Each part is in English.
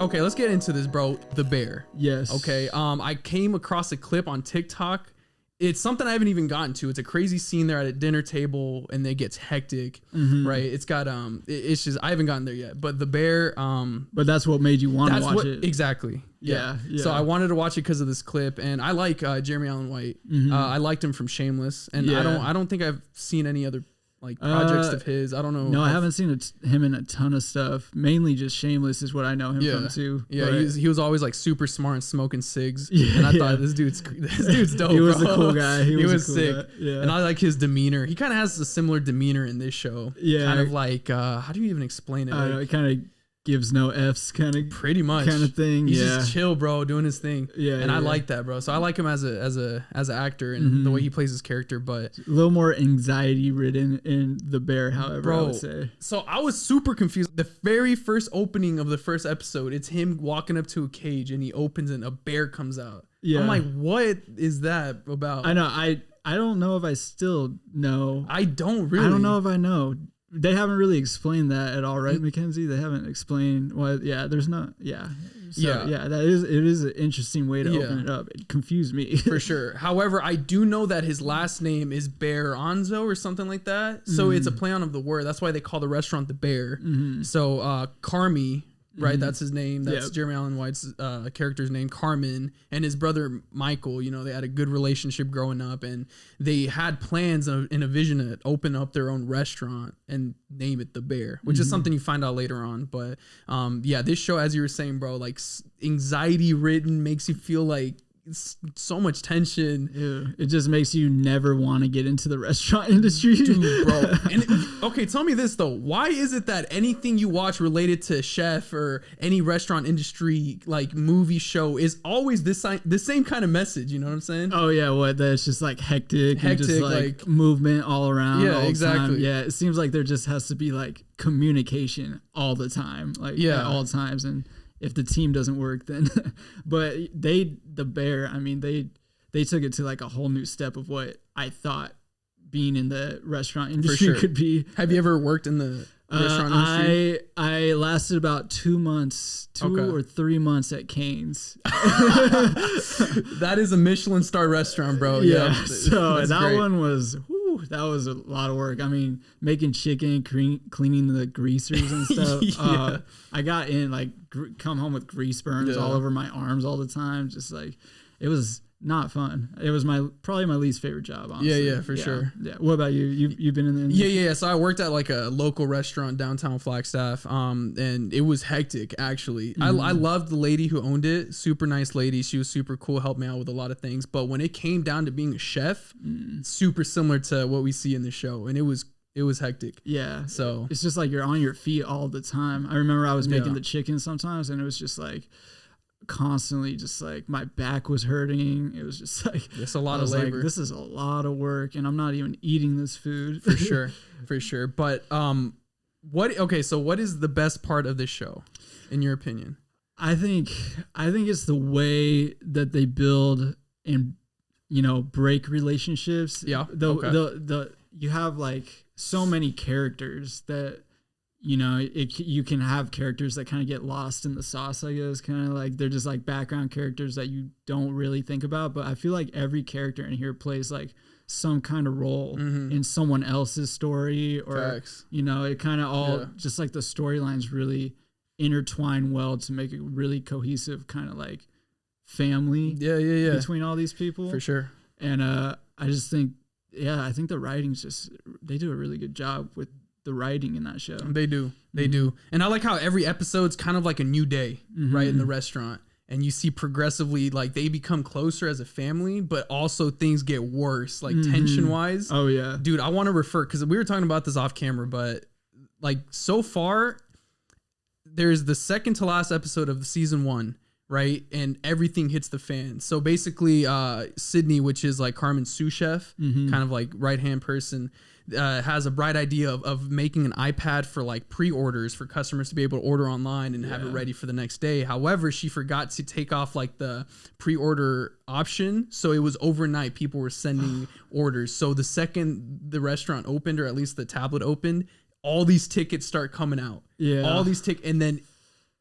Okay, let's get into this, bro. The bear. Yes. Okay. I came across a clip on TikTok. It's something I haven't even gotten to. It's a crazy scene there at a dinner table, and it gets hectic, right? It's got it's just I haven't gotten there yet. But the bear, but that's what made you want to watch it. Exactly. Yeah. So I wanted to watch it because of this clip, and I like Jeremy Allen White. I liked him from Shameless, and I don't think I've seen any other like projects of his. I don't know. No, I haven't seen him in a ton of stuff. Mainly just Shameless is what I know him from too. Yeah, he was always like super smart and smoking cigs. And I thought this dude's dope. He was bro. a cool guy. He was cool sick. Guy. Yeah. And I like his demeanor. He kind of has a similar demeanor in this show. Yeah. Kind of like how do you even explain it? I don't know, it kind of gives no F's kind of pretty much kind of thing. He's just chill, bro, doing his thing. Yeah. And I like that, bro. So I like him as an actor and the way he plays his character, but a little more anxiety ridden in The Bear, however, bro, I would say. So I was super confused. The very first opening of the first episode, it's him walking up to a cage and he opens and a bear comes out. Yeah. I'm like, what is that about? I know. I don't know if I still know. I don't really. I don't know if I know. They haven't really explained that at all, right, Mackenzie? They haven't explained why. Yeah, there's not. Yeah. So, yeah. It is an interesting way to open it up. It confused me for sure. However, I do know that his last name is Bear Onzo or something like that. So it's a play on of the word. That's why they call the restaurant the Bear. So Carmy. Right, that's his name. That's Jeremy Allen White's character's name, Carmen, and his brother Michael. You know, they had a good relationship growing up, and they had plans and a vision to open up their own restaurant and name it the Bear, which is something you find out later on. But this show, as you were saying, bro, like anxiety ridden, makes you feel like so much tension. Yeah, it just makes you never want to get into the restaurant industry, dude, bro. And okay, tell me this though: why is it that anything you watch related to chef or any restaurant industry, like movie show, is always the same kind of message? You know what I'm saying? Oh yeah, that's just like hectic and just like movement all around. Yeah, all exactly. Time. Yeah, it seems like there just has to be like communication all the time, like at all times, and if the team doesn't work, then but the Bear, I mean, they took it to like a whole new step of what I thought being in the restaurant industry could be. Have you ever worked in the restaurant industry? I lasted about 2 months, or 3 months at Cane's. That is a Michelin star restaurant, bro. Yeah. So that great. One was. That was a lot of work. I mean, making chicken, cleaning the greasers and stuff. I got in like come home with grease burns all over my arms all the time. Just like it was not fun. It was probably my least favorite job. Honestly. Yeah, for sure. Yeah. What about you? You've been in the industry? Yeah. So I worked at like a local restaurant downtown Flagstaff. And it was hectic actually. I loved the lady who owned it. Super nice lady. She was super cool. Helped me out with a lot of things. But when it came down to being a chef, super similar to what we see in the show, and it was hectic. Yeah. So it's just like you're on your feet all the time. I remember I was making the chicken sometimes, and it was just like constantly just like my back was hurting. It was just like it's a lot of labor. Like, this is a lot of work, and I'm not even eating this food. For sure. But so what is the best part of this show in your opinion? I think it's the way that they build and break relationships. Yeah. You have like so many characters that you can have characters that kind of get lost in the sauce, I guess, kind of like they're just like background characters that you don't really think about. But I feel like every character in here plays like some kind of role in someone else's story, or Facts. It kind of all just like the storylines really intertwine well to make a really cohesive kind of like family between all these people. For sure. And I just think I think the writing's they do a really good job with the writing in that show. They do. And I like how every episode's kind of like a new day, right, in the restaurant. And you see progressively, like, they become closer as a family, but also things get worse, like, tension-wise. Oh, yeah. Dude, I want to refer, because we were talking about this off camera, but, like, so far, there's the second to last episode of season 1, right? And everything hits the fan. So, basically, Sydney, which is, like, Carmen's sous chef, kind of, like, right-hand person, has a bright idea of making an iPad for like pre-orders for customers to be able to order online and have it ready for the next day. However, she forgot to take off like the pre-order option. So it was overnight. People were sending orders. So the second the restaurant opened, or at least the tablet opened, all these tickets start coming out. Yeah. All these tickets. And then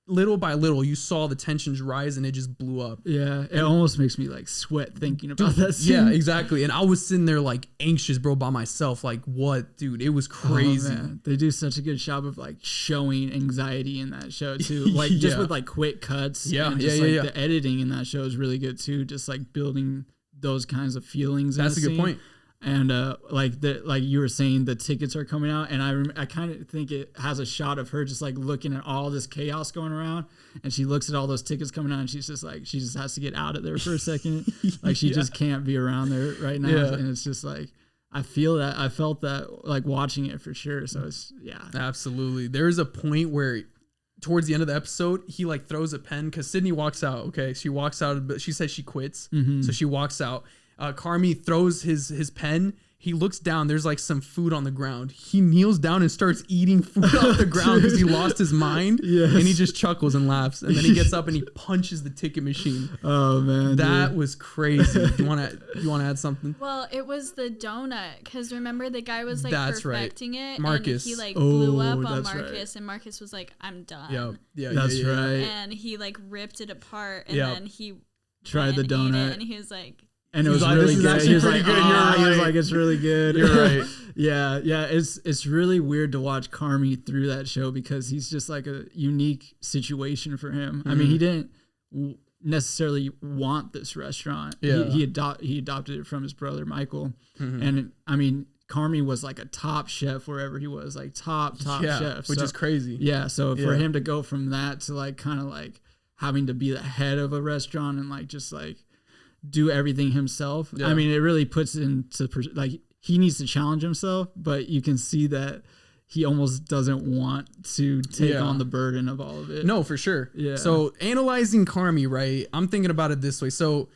little by little, you saw the tensions rise and it just blew up. Yeah, it almost makes me like sweat thinking about that scene. Yeah, exactly. And I was sitting there like anxious, bro, by myself. Like, what, dude? It was crazy. Oh, man. They do such a good job of like showing anxiety in that show too. Like just with like quick cuts. Yeah, and just, the editing in that show is really good too. Just like building those kinds of feelings. That's a good point. And like you were saying, the tickets are coming out, and I kind of think it has a shot of her just like looking at all this chaos going around, and she looks at all those tickets coming out, and she's just like, she just has to get out of there for a second, like she just can't be around there right now, and it's just like I felt that like watching it for sure. So it's absolutely. There's a point where towards the end of the episode, he like throws a pen because Sydney walks out. Okay, she walks out, but she says she quits, so she walks out. Carmy throws his pen. He looks down. There's like some food on the ground. He kneels down and starts eating food off the ground because he lost his mind. Yes. And he just chuckles and laughs. And then he gets up and he punches the ticket machine. Oh man, that was crazy. You want to add something? Well, it was the donut because remember the guy was like perfecting it. Marcus. And he like blew up on Marcus, and Marcus was like, "I'm done." Yeah, that's right. And he like ripped it apart, and then he tried the donut, and he was like. And it was like, really good. He was like, good. He was like, it's really good. You're right. Yeah. It's really weird to watch Carmy through that show because he's just like a unique situation for him. I mean, he didn't necessarily want this restaurant. Yeah. He adopted it from his brother Michael, and I mean, Carmy was like a top chef wherever he was, like top chef, which is crazy. Yeah. So for him to go from that to like kind of like having to be the head of a restaurant and like just like do everything himself. I mean, it really puts into like he needs to challenge himself, but you can see that he almost doesn't want to take on the burden of all of it. No, for sure. Yeah. So analyzing Carmy, right? I'm thinking about it this way. So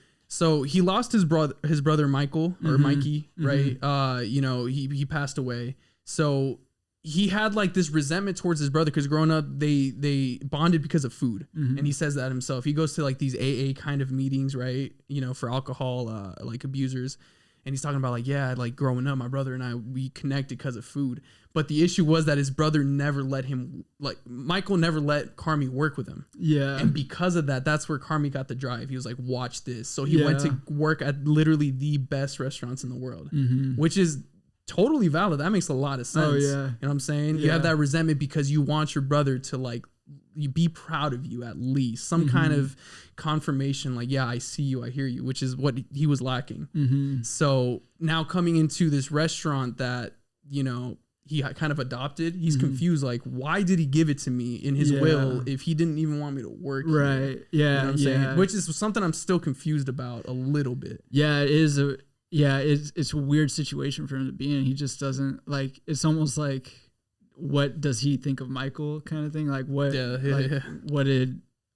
he lost his brother Michael or Mikey, right? You know, he passed away. So he had like this resentment towards his brother because growing up they bonded because of food, and he says that himself. He goes to like these AA kind of meetings, right? You know, for alcohol like abusers, and he's talking about like like growing up, my brother and I, we connected because of food. But the issue was that his brother never let him, like Michael never let Carmy work with him. Yeah, and because of that, that's where Carmy got the drive. He was like, watch this. So he went to work at literally the best restaurants in the world, which is totally valid. That makes a lot of sense. Oh, yeah. You know what I'm saying? You have that resentment because you want your brother to like you be proud of you, at least some kind of confirmation, like, I see you, I hear you, which is what he was lacking. So now coming into this restaurant that, you know, he kind of adopted, he's confused, like, why did he give it to me in his will if he didn't even want me to work here? Yeah. You know what I'm saying? Which is something I'm still confused about a little bit. Yeah, it is it's a weird situation for him to be in. He just doesn't like. It's almost like, what does he think of Michael, kind of thing? Like what?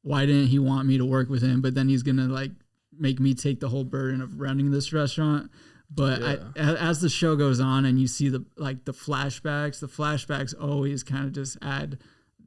Why didn't he want me to work with him? But then he's gonna like make me take the whole burden of running this restaurant. But as the show goes on and you see the flashbacks always kind of just add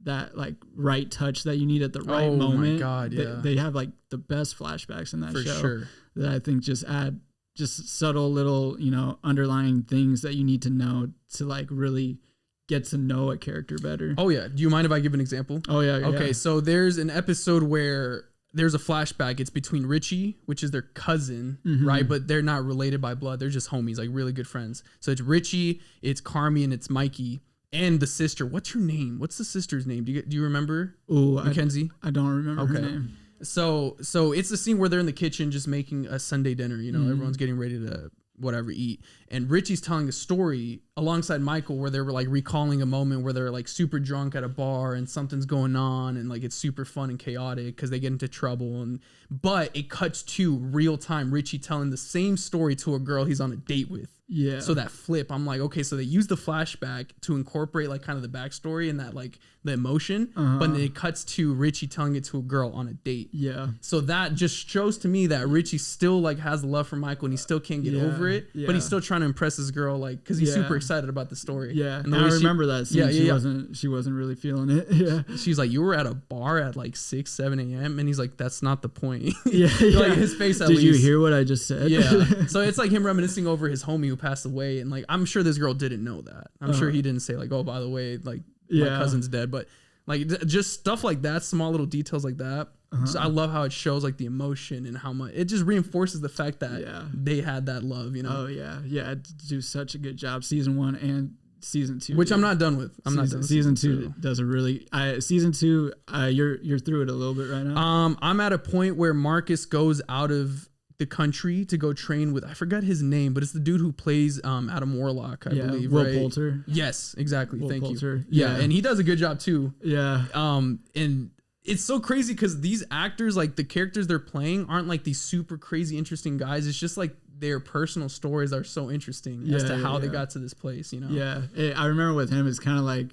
that like right touch that you need at the right moment. Oh my God, they have like the best flashbacks in that for show sure. That I think just add just subtle little, you know, underlying things that you need to know to like really get to know a character better. Oh yeah. Do you mind if I give an example? Oh yeah. Okay. So there's an episode where there's a flashback. It's between Richie, which is their cousin, right? But they're not related by blood. They're just homies, like really good friends. So it's Richie, it's Carmy, and it's Mikey. And the sister. What's her name? What's the sister's name? Do you remember? Oh, Mackenzie? I don't remember her name. So it's the scene where they're in the kitchen just making a Sunday dinner. You know, everyone's getting ready to whatever eat, and Richie's telling a story alongside Michael where they were like recalling a moment where they're like super drunk at a bar and something's going on and like it's super fun and chaotic because they get into trouble, but it cuts to real time Richie telling the same story to a girl he's on a date with. Yeah. So that flip, I'm like, okay, so they use the flashback to incorporate like kind of the backstory and that like the emotion, but then it cuts to Richie telling it to a girl on a date. Yeah. So that just shows to me that Richie still like has love for Michael and he still can't get over it, but he's still trying to impress his girl, like, because he's super excited about the story. Yeah. And I remember that scene. She wasn't really feeling it. Yeah. She's like, you were at a bar at like 6, 7 a.m. And he's like, that's not the point. Like his face at least. Did you hear what I just said? Yeah. So it's like him reminiscing over his homie who passed away, and like I'm sure this girl didn't know that. I'm sure he didn't say like, oh, by the way, like my cousin's dead, but Like just stuff like that, small little details like that. So I love how it shows like the emotion and how much it just reinforces the fact that they had that love, you know. Oh yeah, do such a good job season 1 and season 2, which I'm not done with. I'm not done. Season 2 does a really. Season 2, you're through it a little bit right now. I'm at a point where Marcus goes out of the country to go train with, I forgot his name, but it's the dude who plays Adam Warlock, I believe. Will right? Poulter. Yes, exactly. Will Thank Poulter. you. Yeah, and he does a good job too. Yeah. And it's so crazy because these actors, like the characters they're playing, aren't like these super crazy interesting guys. It's just like their personal stories are so interesting as to how they got to this place, you know? Yeah. I remember with him, it's kind of like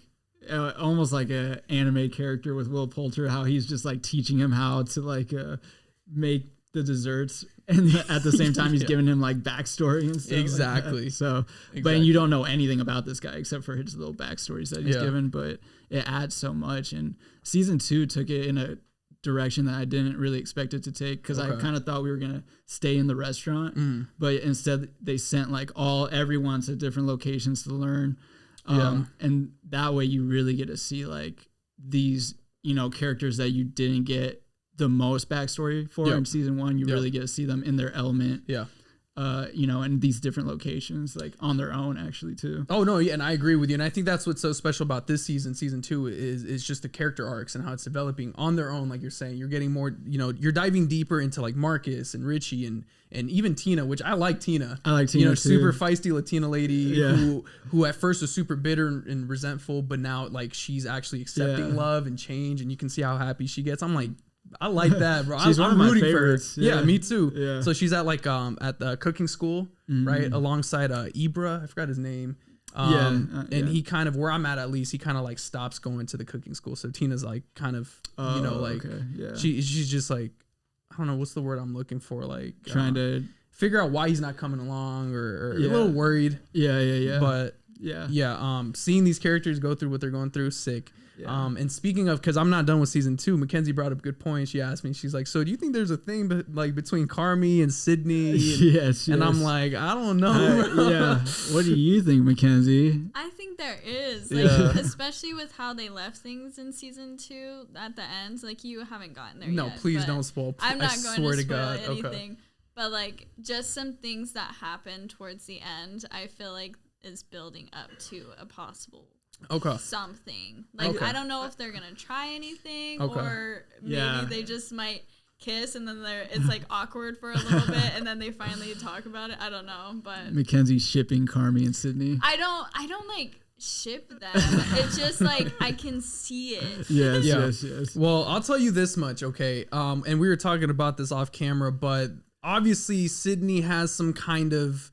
almost like an anime character with Will Poulter, how he's just like teaching him how to like make the desserts, and at the same time he's giving him like backstory and stuff. Exactly. Like so, but you don't know anything about this guy except for his little backstories that he's given, but it adds so much. And season 2 took it in a direction that I didn't really expect it to take, because I kind of thought we were gonna stay in the restaurant, but instead they sent like everyone to different locations to learn, and that way you really get to see like these, you know, characters that you didn't get the most backstory for in season 1. You really get to see them in their element, you know, in these different locations, like on their own actually too. Oh no, yeah, and I agree with you, and I think that's what's so special about this season 2 is just the character arcs and how it's developing on their own. Like you're saying, you're getting more, you know, you're diving deeper into like Marcus and Richie and even Tina, which I like Tina. You know, too. super feisty Latina lady who at first was super bitter and resentful, but now like she's actually accepting love and change, and you can see how happy she gets. I'm like, I like that, bro. She's one of my favorites. Yeah, me too. Yeah. So she's at like at the cooking school, right, alongside Ibra. I forgot his name. And he kind of, where I'm at least, he kind of like stops going to the cooking school. So Tina's like kind of, you know, like she's just like, I don't know what's the word I'm looking for, like trying to figure out why he's not coming along, or a little worried. But seeing these characters go through what they're going through, sick. And speaking of, because I'm not done with season 2, Mackenzie brought up a good point. She asked me, she's like, so do you think there's a thing like between Carmy and Sydney? And, yes. And I'm like, I don't know. What do you think, Mackenzie? I think there is, like, especially with how they left things in season 2 at the end. Like, you haven't gotten there yet. No, please don't spoil. I'm not going to spoil God. anything. Okay. But like, just some things that happen towards the end, I feel like is building up to a possible something. Like, I don't know if they're gonna try anything, or maybe they just might kiss and then it's like awkward for a little bit and then they finally talk about it. I don't know, but Mackenzie shipping Carmy and Sydney. I don't like ship them. It's just like I can see it. Yes. Well, I'll tell you this much, okay? And we were talking about this off camera, but obviously Sydney has some kind of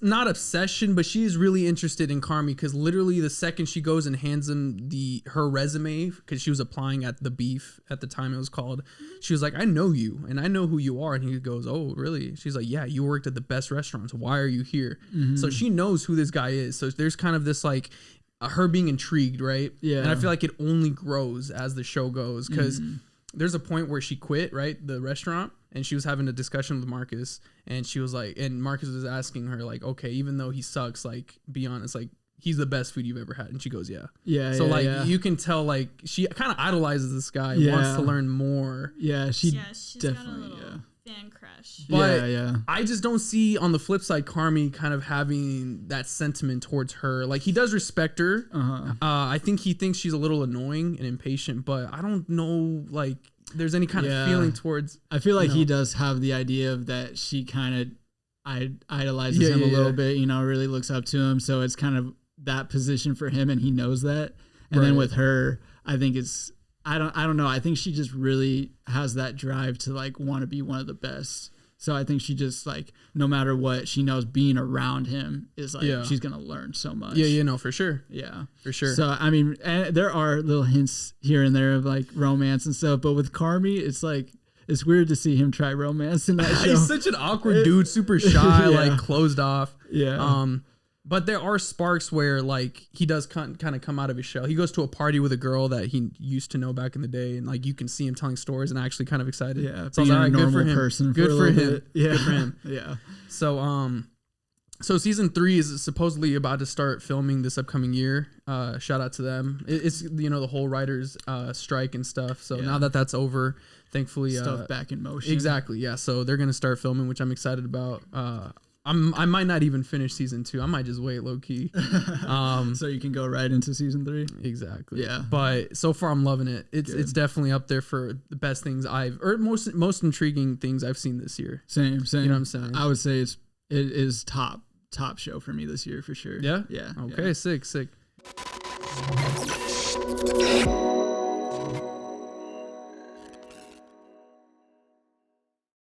not obsession, but she is really interested in Carmy, because literally the second she goes and hands him her resume, because she was applying at the Beef at the time it was called, she was like, I know you and I know who you are. And he goes, oh really? She's like, yeah, you worked at the best restaurants, why are you here? So she knows who this guy is. So there's kind of this like her being intrigued, right? And I feel like it only grows as the show goes, because there's a point where she quit, right, the restaurant, and she was having a discussion with Marcus, and she was like, and Marcus was asking her like, okay, even though he sucks, like, be honest, like, he's the best food you've ever had. And she goes, yeah. You can tell like she kind of idolizes this guy, wants to learn more. She's definitely got a little fan crush. But I just don't see on the flip side Carmy kind of having that sentiment towards her. Like, he does respect her. I think he thinks she's a little annoying and impatient, but I don't know like there's any kind of feeling towards. I feel like he does have the idea of that she kind of idolizes him a little bit, you know, really looks up to him. So it's kind of that position for him, and he knows that. And then with her, I think it's I don't know. I think she just really has that drive to like want to be one of the best. So I think she just like, no matter what, she knows being around him is like, she's going to learn so much. No, for sure. Yeah. For sure. So, I mean, and there are little hints here and there of like romance and stuff, but with Carmy, it's like, it's weird to see him try romance in that show. He's such an awkward dude, super shy, like closed off. But there are sparks where like he does kind of come out of his shell. He goes to a party with a girl that he used to know back in the day, and like you can see him telling stories and actually kind of excited. Yeah, so I was like, all right, good for him. Person good for him. Yeah. Good for him. Yeah. So So season 3 is supposedly about to start filming this upcoming year. Shout out to them. It's the whole writers strike and stuff. So now that that's over, thankfully stuff back in motion. Exactly. Yeah. So they're gonna start filming, which I'm excited about. I might not even finish season 2. I might just wait low key. So you can go right into season 3. Exactly. Yeah. But so far I'm loving it. It's definitely up there for the best things most intriguing things I've seen this year. Same. You know what I'm saying? I would say it is top show for me this year for sure. Yeah. Yeah. Okay. Yeah. Sick.